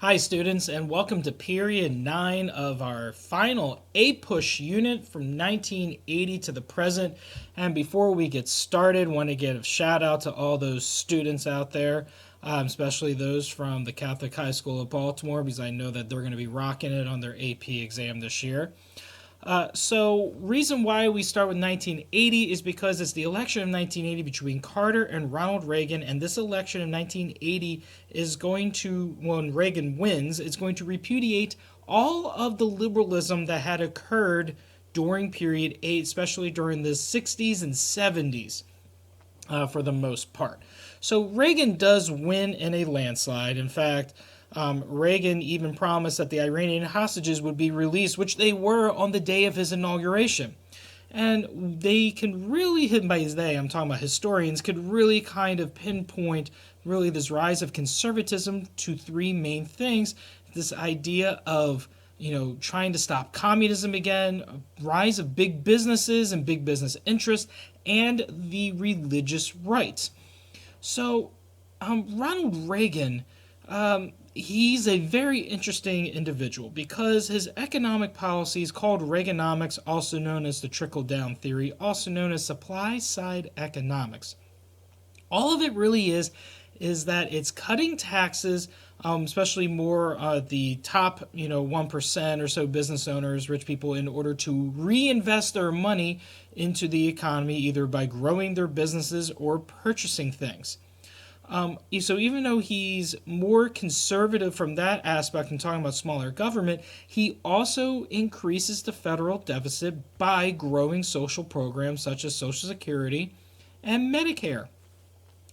Hi students, and welcome to period 9 of our final APUSH unit from 1980 to the present. And before we get started, want to give a shout out to all those students out there, especially those from the Catholic High School of Baltimore, because I know that they're going to be rocking it on their AP exam this year. So reason why we start with 1980 is because it's the election of 1980 between Carter and Ronald Reagan, and this election of 1980 is going to, when Reagan wins, it's going to repudiate all of the liberalism that had occurred during period 8, especially during the 60s and 70s. For the most part. So Reagan does win in a landslide. In fact, Reagan even promised that the Iranian hostages would be released, which they were on the day of his inauguration. And they can really, by they, I'm talking about historians, could really kind of pinpoint really this rise of conservatism to three main things. This idea of trying to stop communism again, rise of big businesses and big business interests, and the religious right. So, Ronald Reagan, he's a very interesting individual because his economic policies, called Reaganomics, also known as the trickle-down theory, also known as supply-side economics. All of it really is that it's cutting taxes, especially more the top 1% or so business owners, rich people, in order to reinvest their money into the economy, either by growing their businesses or purchasing things. So even though he's more conservative from that aspect and talking about smaller government, he also increases the federal deficit by growing social programs such as Social Security and Medicare.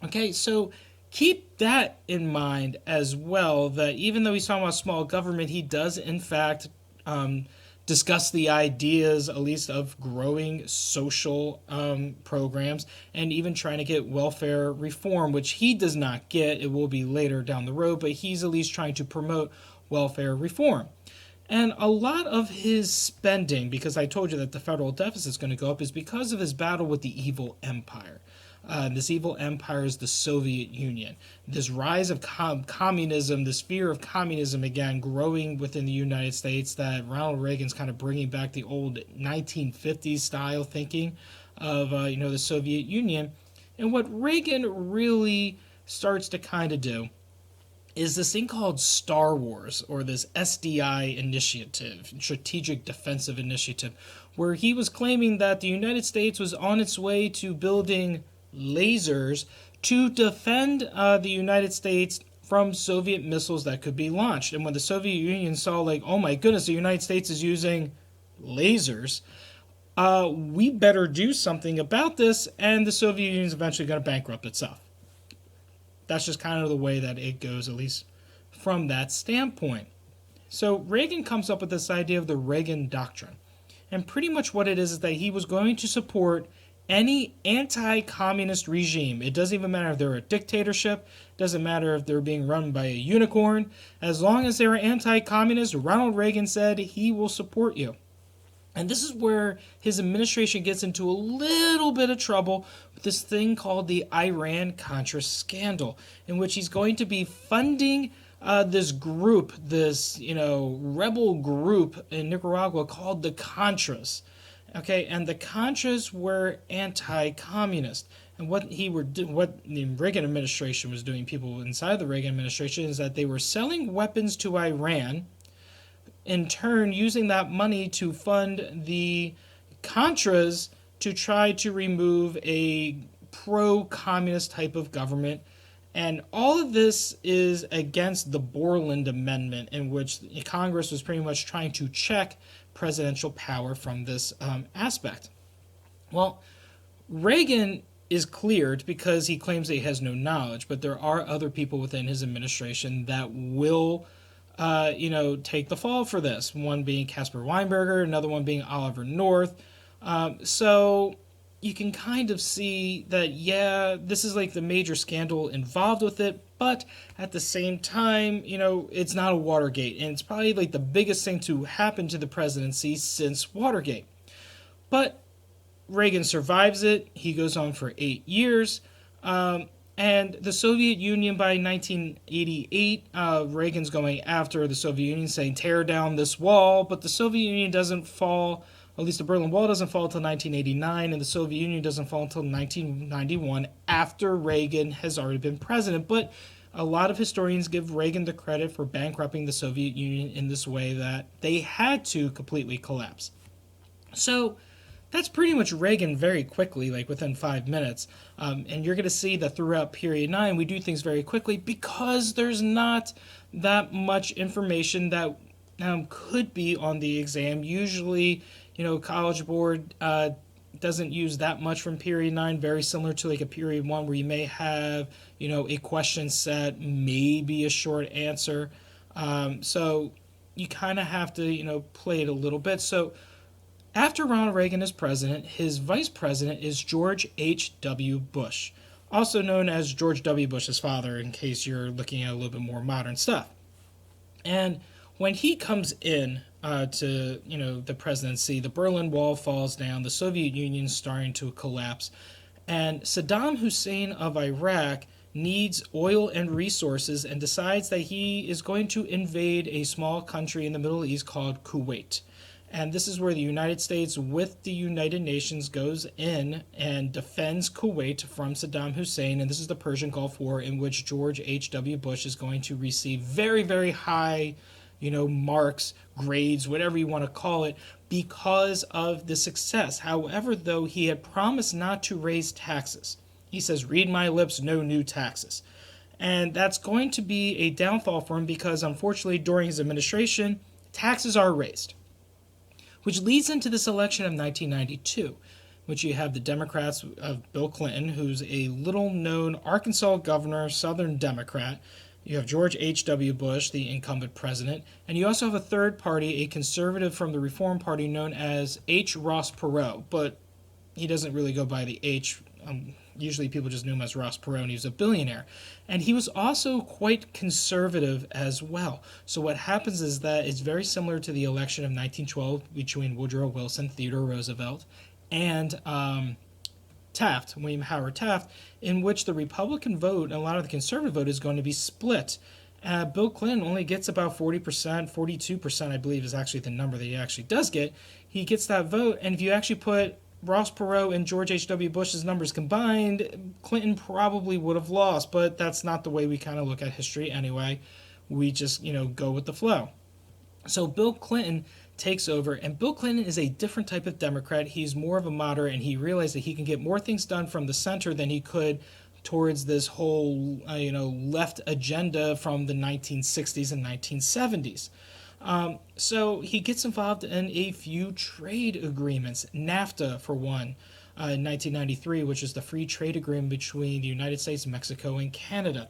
Okay, so keep that in mind as well, that even though he's talking about small government, he does in fact discuss the ideas, at least, of growing social programs and even trying to get welfare reform, which he does not get. It will be later down the road, but he's at least trying to promote welfare reform. And a lot of his spending, because I told you that the federal deficit is going to go up, is because of his battle with the evil empire. This evil empire is the Soviet Union. This rise of communism, this fear of communism again growing within the United States, that Ronald Reagan's kind of bringing back the old 1950s style thinking of the Soviet Union. And what Reagan really starts to kind of do is this thing called Star Wars, or this SDI initiative, Strategic Defensive Initiative, where he was claiming that the United States was on its way to building lasers to defend the United States from Soviet missiles that could be launched. And when the Soviet Union saw, like, oh my goodness, the United States is using lasers, we better do something about this, and the Soviet Union is eventually going to bankrupt itself. That's just kind of the way that it goes, at least from that standpoint. So Reagan comes up with this idea of the Reagan Doctrine. And pretty much what it is that he was going to support any anti-communist regime. It doesn't even matter if they're a dictatorship. It doesn't matter if they're being run by a unicorn. As long as they're anti-communist, Ronald Reagan said he will support you. And this is where his administration gets into a little bit of trouble with this thing called the Iran-Contra scandal, in which he's going to be funding this group, this rebel group in Nicaragua called the Contras. Okay, and the Contras were anti-communist. And what the Reagan administration was doing, people inside the Reagan administration, is that they were selling weapons to Iran, in turn using that money to fund the Contras to try to remove a pro-communist type of government. And all of this is against the Borland Amendment, in which Congress was pretty much trying to check presidential power from this aspect. Well, Reagan is cleared because he claims that he has no knowledge, but there are other people within his administration that will take the fall for this. One being Caspar Weinberger, another one being Oliver North. So you can kind of see that, yeah, this is like the major scandal involved with it, but at the same time, it's not a Watergate, and it's probably like the biggest thing to happen to the presidency since Watergate. But Reagan survives it. He goes on for 8 years. And the Soviet Union by 1988, Reagan's going after the Soviet Union, saying tear down this wall, but the Soviet Union doesn't fall, at least the Berlin Wall doesn't fall until 1989, and the Soviet Union doesn't fall until 1991, after Reagan has already been president. But a lot of historians give Reagan the credit for bankrupting the Soviet Union in this way that they had to completely collapse. So that's pretty much Reagan very quickly, like within 5 minutes. And you're going to see that throughout period 9, we do things very quickly because there's not that much information that could be on the exam. Usually, College Board doesn't use that much from period 9, very similar to like a period 1 where you may have, a question set, maybe a short answer. So you kind of have to, play it a little bit. So after Ronald Reagan is president, his vice president is George H.W. Bush, also known as George W. Bush's father, in case you're looking at a little bit more modern stuff. And when he comes in to the presidency, the Berlin Wall falls down, the Soviet Union's starting to collapse, and Saddam Hussein of Iraq needs oil and resources and decides that he is going to invade a small country in the Middle East called Kuwait. And this is where the United States, with the United Nations, goes in and defends Kuwait from Saddam Hussein. And this is the Persian Gulf War, in which George H.W. Bush is going to receive very, very high, marks, grades, whatever you want to call it, because of the success. However, though, he had promised not to raise taxes. He says, read my lips, no new taxes. And that's going to be a downfall for him because, unfortunately, during his administration, taxes are raised. Which leads into this election of 1992, which you have the Democrats of Bill Clinton, who's a little-known Arkansas governor, Southern Democrat. You have George H.W. Bush, the incumbent president. And you also have a third party, a conservative from the Reform Party known as H. Ross Perot. But he doesn't really go by the H. Usually people just knew him as Ross Perot, and he was a billionaire. And he was also quite conservative as well. So what happens is that it's very similar to the election of 1912 between Woodrow Wilson, Theodore Roosevelt, and William Howard Taft, in which the Republican vote and a lot of the conservative vote is going to be split. Bill Clinton only gets about 40%, 42% I believe is actually the number that he actually does get. He gets that vote, and if you actually put Ross Perot and George H.W. Bush's numbers combined, Clinton probably would have lost, but that's not the way we kind of look at history anyway. We just, go with the flow. So Bill Clinton takes over, and Bill Clinton is a different type of Democrat. He's more of a moderate, and he realized that he can get more things done from the center than he could towards this whole, left agenda from the 1960s and 1970s. So he gets involved in a few trade agreements, NAFTA for one, in 1993, which is the free trade agreement between the United States, Mexico, and Canada.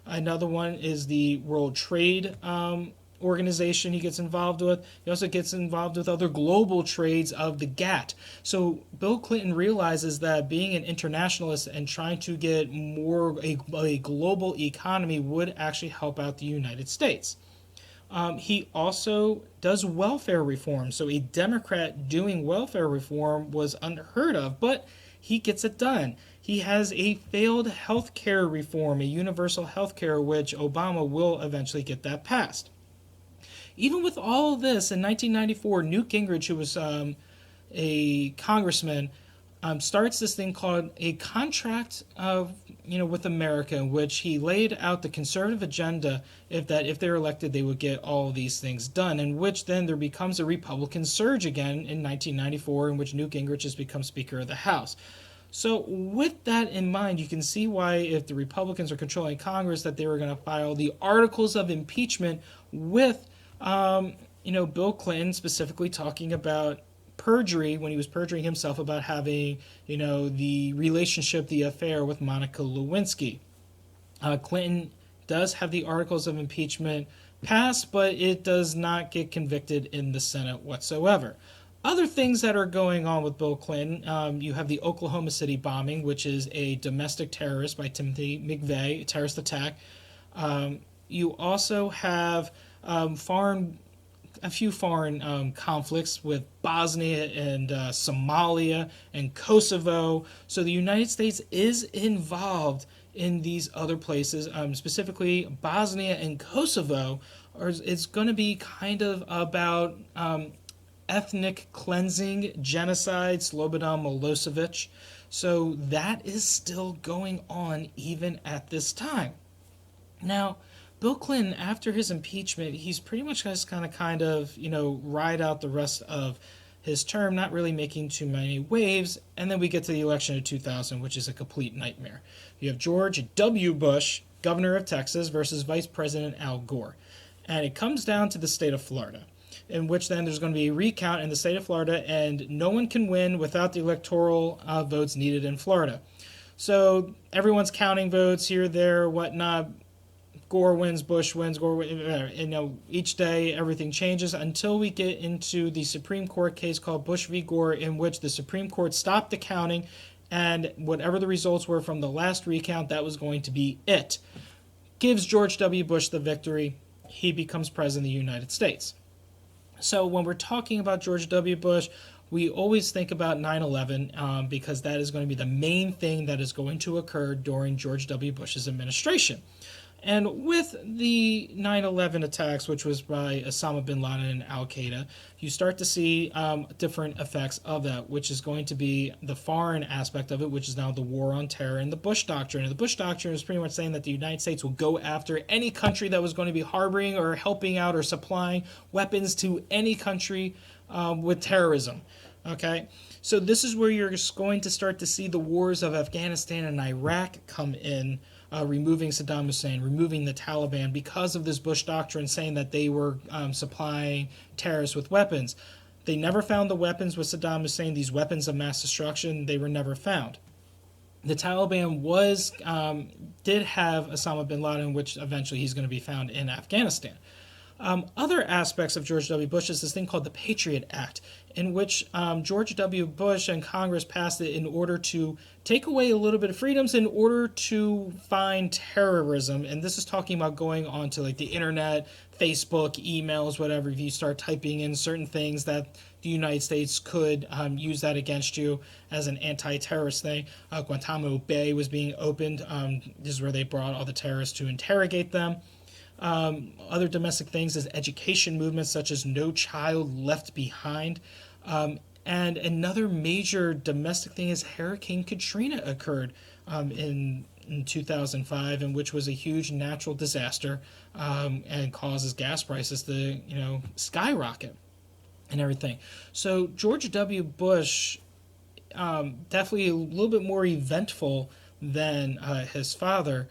Another one is the World Trade Organization he gets involved with. He also gets involved with other global trades of the GATT. So Bill Clinton realizes that being an internationalist and trying to get more a global economy would actually help out the United States. He also does welfare reform. So a Democrat doing welfare reform was unheard of, but he gets it done. He has a failed health care reform, a universal health care, which Obama will eventually get that passed. Even with all of this, in 1994, Newt Gingrich, who was a congressman, starts this thing called a contract with America, in which he laid out the conservative agenda if they're elected, they would get all of these things done, in which then there becomes a Republican surge again in 1994, in which Newt Gingrich has become Speaker of the House. So with that in mind, you can see why if the Republicans are controlling Congress, that they were going to file the articles of impeachment with, Bill Clinton specifically talking about perjury when he was perjuring himself about having, the relationship, the affair with Monica Lewinsky. Clinton does have the articles of impeachment passed, but it does not get convicted in the Senate whatsoever. Other things that are going on with Bill Clinton, you have the Oklahoma City bombing, which is a domestic terrorist by Timothy McVeigh, a terrorist attack. You also have a few foreign conflicts with Bosnia and Somalia and Kosovo. So the United States is involved in these other places, specifically Bosnia and Kosovo, it's going to be kind of about ethnic cleansing, genocide, Slobodan Milosevic. So that is still going on even at this time. Now, Bill Clinton, after his impeachment, he's pretty much just kind of, ride out the rest of his term, not really making too many waves. And then we get to the election of 2000, which is a complete nightmare. You have George W. Bush, governor of Texas, versus Vice President Al Gore. And it comes down to the state of Florida, in which then there's going to be a recount in the state of Florida, and no one can win without the electoral votes needed in Florida. So everyone's counting votes here, there, whatnot. Gore wins, Bush wins, Gore wins. Each day everything changes until we get into the Supreme Court case called Bush v. Gore, in which the Supreme Court stopped the counting, and whatever the results were from the last recount, that was going to be it. Gives George W. Bush the victory. He becomes president of the United States. So when we're talking about George W. Bush, we always think about 9/11 because that is going to be the main thing that is going to occur during George W. Bush's administration. And with the 9/11 attacks, which was by Osama bin Laden and Al-Qaeda, you start to see different effects of that, which is going to be the foreign aspect of it, which is now the war on terror and the Bush Doctrine. And the Bush Doctrine is pretty much saying that the United States will go after any country that was going to be harboring or helping out or supplying weapons to any country with terrorism. Okay? So this is where you're just going to start to see the wars of Afghanistan and Iraq come in. Removing Saddam Hussein, removing the Taliban because of this Bush Doctrine saying that they were supplying terrorists with weapons. They never found the weapons with Saddam Hussein, these weapons of mass destruction, they were never found. The Taliban did have Osama bin Laden, which eventually he's going to be found in Afghanistan. Other aspects of George W. Bush is this thing called the Patriot Act, in which George W. Bush and Congress passed it in order to take away a little bit of freedoms in order to find terrorism. And this is talking about going onto like the internet, Facebook, emails, whatever. If you start typing in certain things that the United States could use that against you as an anti-terrorist thing. Guantanamo Bay was being opened. This is where they brought all the terrorists to interrogate them. Other domestic things is education movements such as No Child Left Behind. And another major domestic thing is Hurricane Katrina occurred in 2005, and which was a huge natural disaster and causes gas prices to skyrocket and everything. So George W. Bush definitely a little bit more eventful than his father.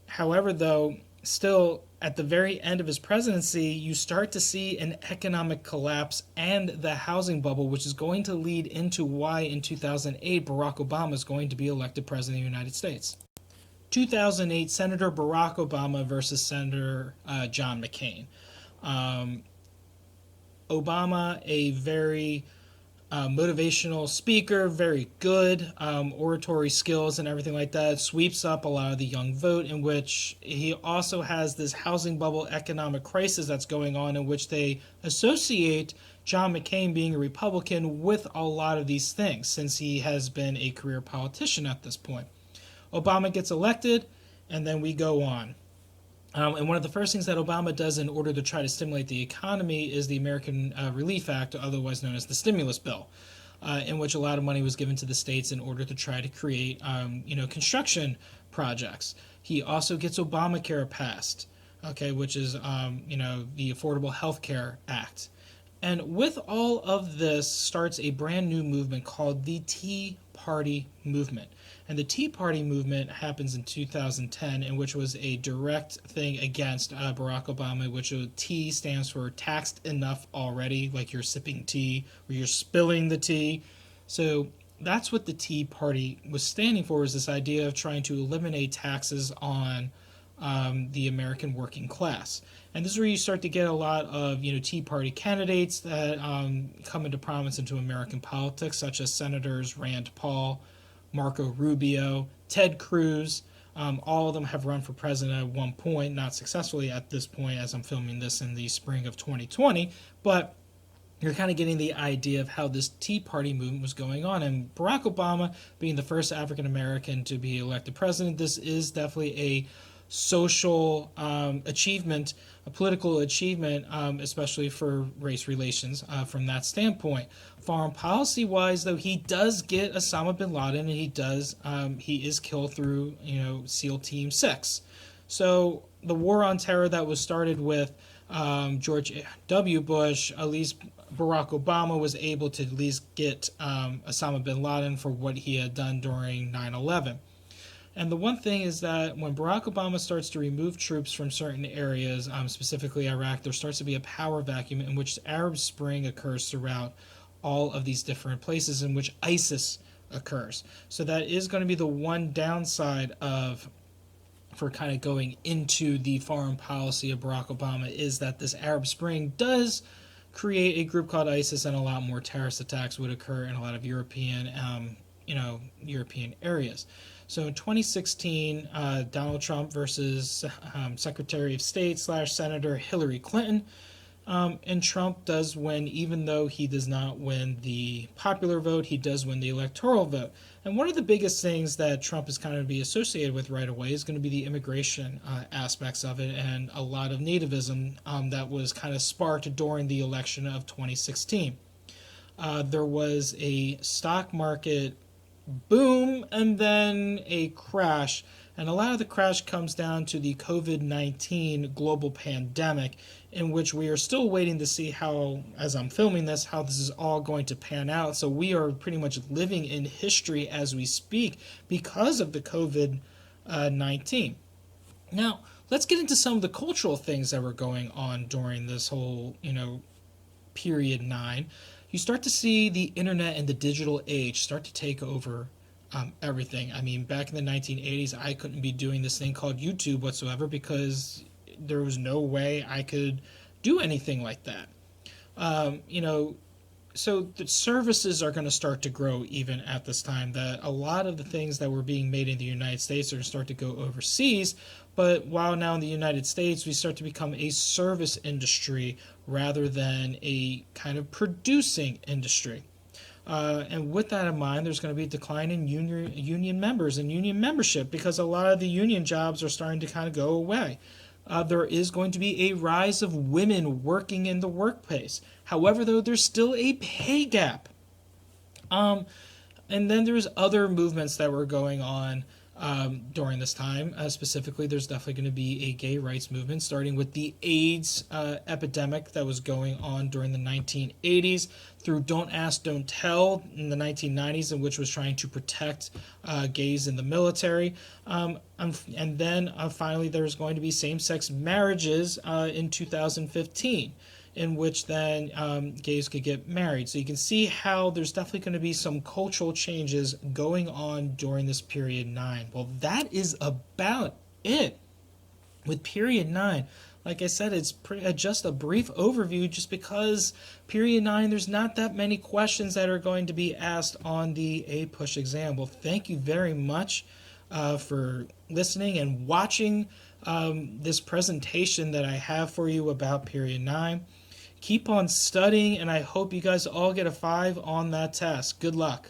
However, though, still, at the very end of his presidency, you start to see an economic collapse and the housing bubble, which is going to lead into why in 2008 Barack Obama is going to be elected president of the United States. 2008, Senator Barack Obama versus Senator John McCain. Obama, a very motivational speaker, very good oratory skills and everything like that, sweeps up a lot of the young vote, in which he also has this housing bubble economic crisis that's going on, in which they associate John McCain being a Republican with a lot of these things, since he has been a career politician at this point. Obama gets elected, and then we go on. And one of the first things that Obama does in order to try to stimulate the economy is the American Relief Act, otherwise known as the stimulus bill, in which a lot of money was given to the states in order to try to create, construction projects. He also gets Obamacare passed, which is, the Affordable Health Care Act. And with all of this starts a brand new movement called the Tea Party movement. And the Tea Party movement happens in 2010, in which was a direct thing against Barack Obama, which T stands for taxed enough already, like you're sipping tea or you're spilling the tea. So that's what the Tea Party was standing for, is this idea of trying to eliminate taxes on the American working class. And this is where you start to get a lot of Tea Party candidates that come into prominence into American politics, such as Senators Rand Paul, Marco Rubio, Ted Cruz. All of them have run for president at one point, not successfully at this point as I'm filming this in the spring of 2020. But you're kind of getting the idea of how this Tea Party movement was going on. And Barack Obama, being the first African American to be elected president, this is definitely a social achievement, a political achievement, especially for race relations from that standpoint. Foreign policy wise, though, he does get Osama bin Laden, and he is killed through SEAL Team 6. So the war on terror that was started with George W. Bush, at least Barack Obama was able to at least get Osama bin Laden for what he had done during 9/11. And the one thing is that when Barack Obama starts to remove troops from certain areas, specifically Iraq, there starts to be a power vacuum in which the Arab Spring occurs throughout all of these different places in which ISIS occurs. So that is going to be the one downside for kind of going into the foreign policy of Barack Obama, is that this Arab Spring does create a group called ISIS, and a lot more terrorist attacks would occur in a lot of European areas. So in 2016, Donald Trump versus Secretary of State / Senator Hillary Clinton. And Trump does win, even though he does not win the popular vote, he does win the electoral vote. And one of the biggest things that Trump is kind of be associated with right away is going to be the immigration aspects of it, and a lot of nativism that was kind of sparked during the election of 2016. There was a stock market boom and then a crash. And a lot of the crash comes down to the COVID-19 global pandemic, in which we are still waiting to see how, as I'm filming this, how this is all going to pan out. So we are pretty much living in history as we speak because of the COVID-19. Now, let's get into some of the cultural things that were going on during this whole, period 9. You start to see the internet and the digital age start to take over everything. I mean, back in the 1980s, I couldn't be doing this thing called YouTube whatsoever because there was no way I could do anything like that. So the services are going to start to grow even at this time, that a lot of the things that were being made in the United States are going to start to go overseas. But while now in the United States, we start to become a service industry rather than a kind of producing industry. And with that in mind, there's going to be a decline in union members and union membership because a lot of the union jobs are starting to kind of go away. There is going to be a rise of women working in the workplace. However, though, there's still a pay gap. And then there's other movements that were going on during this time. Specifically, there's definitely going to be a gay rights movement, starting with the AIDS epidemic that was going on during the 1980s, through Don't Ask, Don't Tell in the 1990s, in which was trying to protect gays in the military. And then finally, there's going to be same-sex marriages in 2015. In which then gays could get married. So you can see how there's definitely going to be some cultural changes going on during this period 9. Well, that is about it with period 9. Like I said, it's just a brief overview, just because period 9, there's not that many questions that are going to be asked on the APUSH exam. Well, thank you very much for listening and watching this presentation that I have for you about period 9. Keep on studying, and I hope you guys all get a 5 on that test. Good luck.